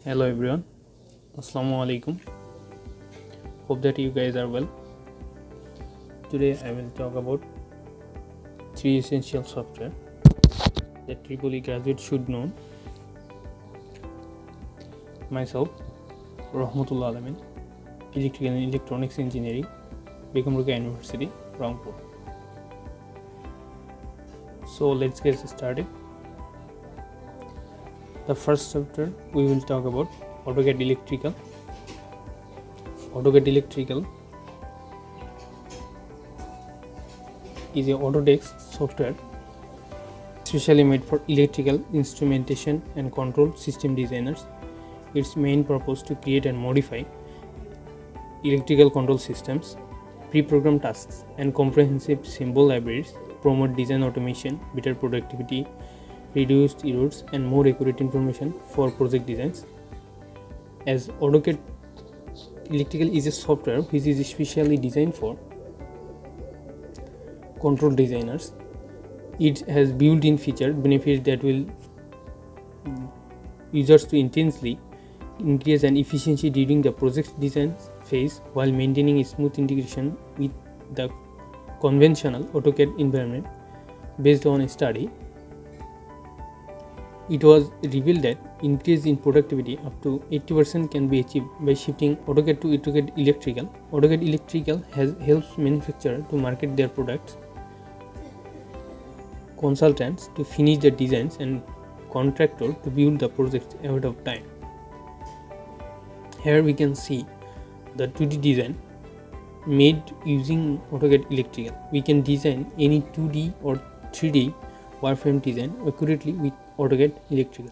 Hello everyone, Assalamu alaikum. Hope that you guys are well. Today I will talk about three essential software that Tripoli graduates should know. Myself, Rahmatullah Alamin, Electrical and Electronics Engineering, Begum Rokeya University, Rangpur. So let's get started. The first software we will talk about AutoCAD Electrical. AutoCAD Electrical is a Autodesk software specially made for electrical instrumentation and control system designers. Its main purpose to create and modify electrical control systems, pre-program tasks, and comprehensive symbol libraries, promote design automation, better productivity, reduced errors, and more accurate information for project designs. As AutoCAD Electrical is a software which is specially designed for control designers, it has built-in feature benefits that will users to intensely increase and efficiency during the project design phase while maintaining a smooth integration with the conventional AutoCAD environment. Based on a study, it was revealed that increase in productivity up to 80% can be achieved by shifting AutoCAD to AutoCAD Electrical. AutoCAD Electrical helps manufacturers to market their products, consultants to finish the designs, and contractor to build the project ahead of time. Here we can see the 2D design made using AutoCAD Electrical. We can design any 2D or 3D wireframe design accurately with AutoCAD Electrical.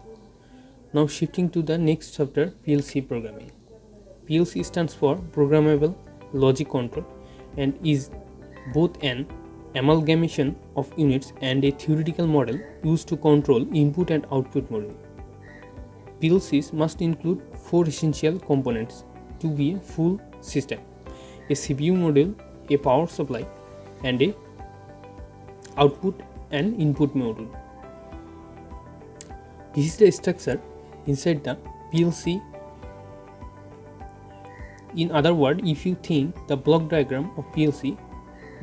Now shifting to the next software, PLC programming. PLC stands for Programmable Logic Control and is both an amalgamation of units and a theoretical model used to control input and output module. PLCs must include four essential components to be a full system: a CPU module, a power supply, and a output and input module. This is the structure inside the PLC. In other words, if you think the block diagram of PLC,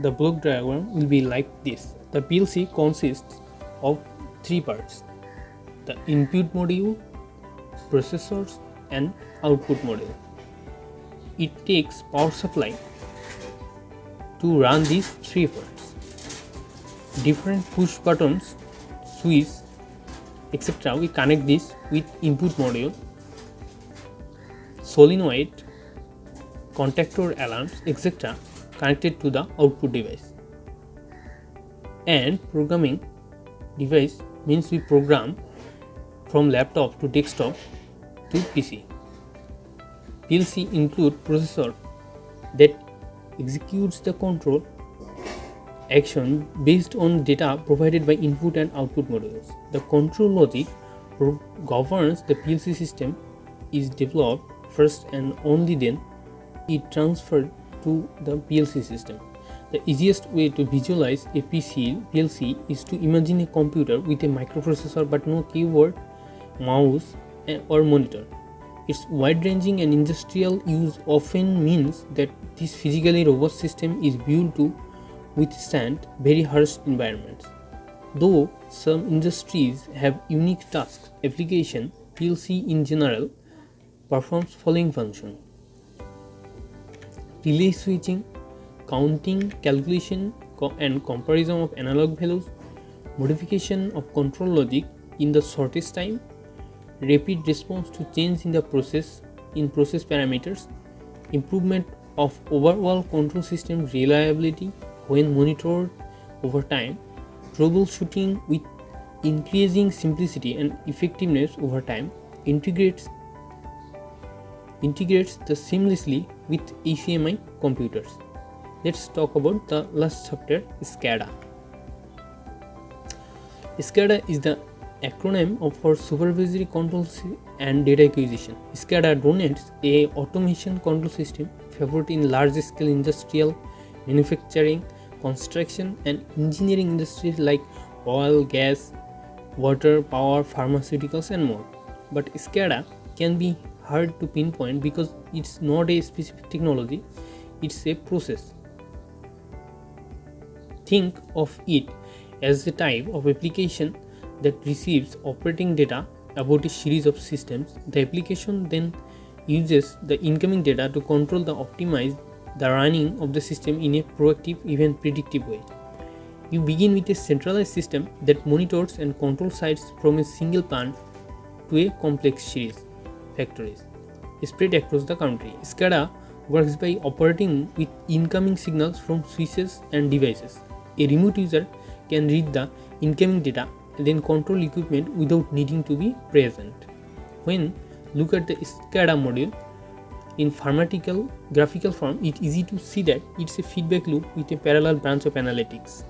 the block diagram will be like this. The PLC consists of three parts: the input module, processors, and output module. It takes power supply to run these three parts. Different push buttons, switch, etc. We connect this with input module, solenoid, contactor, alarms, etc. connected to the output device. And programming device means we program from laptop to desktop to PC. PLC include processor that executes the control action based on data provided by input and output modules. The control logic governs the PLC system is developed first and only then it transferred to the PLC system. The easiest way to visualize a PLC is to imagine a computer with a microprocessor but no keyboard, mouse, or monitor. Its wide-ranging and industrial use often means that this physically robust system is built to withstand very harsh environments. Though some industries have unique tasks, application PLC in general performs following function: relay switching, counting, calculation, and comparison of analog values, modification of control logic in the shortest time, rapid response to change in the process parameters, improvement of overall control system reliability when monitored over time, troubleshooting with increasing simplicity and effectiveness over time, integrates the seamlessly with ACMI computers. Let's talk about the last software, SCADA. SCADA is the acronym for Supervisory Control and Data Acquisition. SCADA denotes a automation control system favored in large-scale industrial, manufacturing, construction, and engineering industries like oil, gas, water, power, pharmaceuticals, and more. But SCADA can be hard to pinpoint because it's not a specific technology, it's a process. Think of it as a type of application that receives operating data about a series of systems. The application then uses the incoming data to control the optimize the running of the system in a proactive, even predictive way. You begin with a centralized system that monitors and controls sites from a single plant to a complex series factories spread across the country. SCADA works by operating with incoming signals from switches and devices. A remote user can read the incoming data and then control equipment without needing to be present. When look at the SCADA module in pharmaceutical graphical form, it's easy to see that it's a feedback loop with a parallel branch of analytics.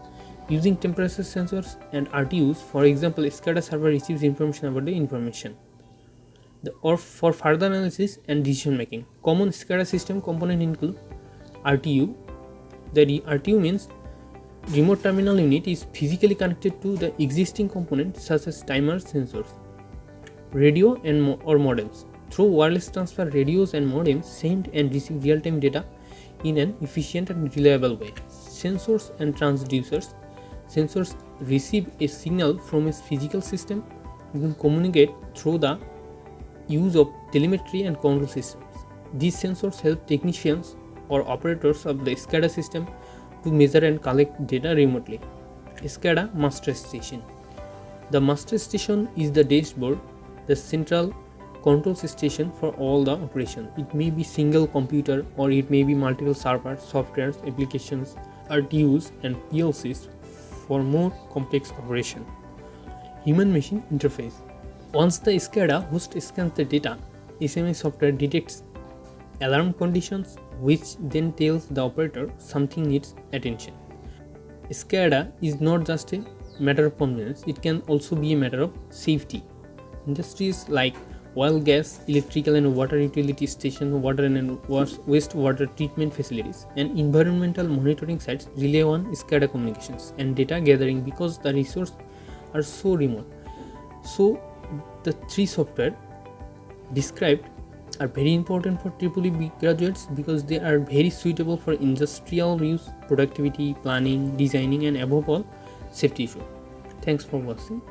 Using temperature sensors and RTUs, for example, a SCADA server receives information about the information or for further analysis and decision making. Common SCADA system component include RTU. The RTU means remote terminal unit is physically connected to the existing components such as timers, sensors, radio or modems. Through wireless transfer, radios and modems send and receive real-time data in an efficient and reliable way. Sensors and transducers. Sensors receive a signal from a physical system and can communicate through the use of telemetry and control systems. These sensors help technicians or operators of the SCADA system to measure and collect data remotely. SCADA Master Station. The Master Station is the dashboard, the central control station for all the operation. It may be single computer or it may be multiple servers, softwares, applications, RTUs and PLCs for more complex operation. Human machine interface. Once the SCADA host scans the data, SMA software detects alarm conditions which then tells the operator something needs attention. SCADA is not just a matter of convenience, it can also be a matter of safety. Industries like oil, gas, electrical and water utility stations, water and wastewater treatment facilities, and environmental monitoring sites rely on SCADA communications and data gathering because the resources are so remote. So, the three software described are very important for EEE graduates because they are very suitable for industrial use, productivity, planning, designing, and above all, safety issue. Thanks for watching.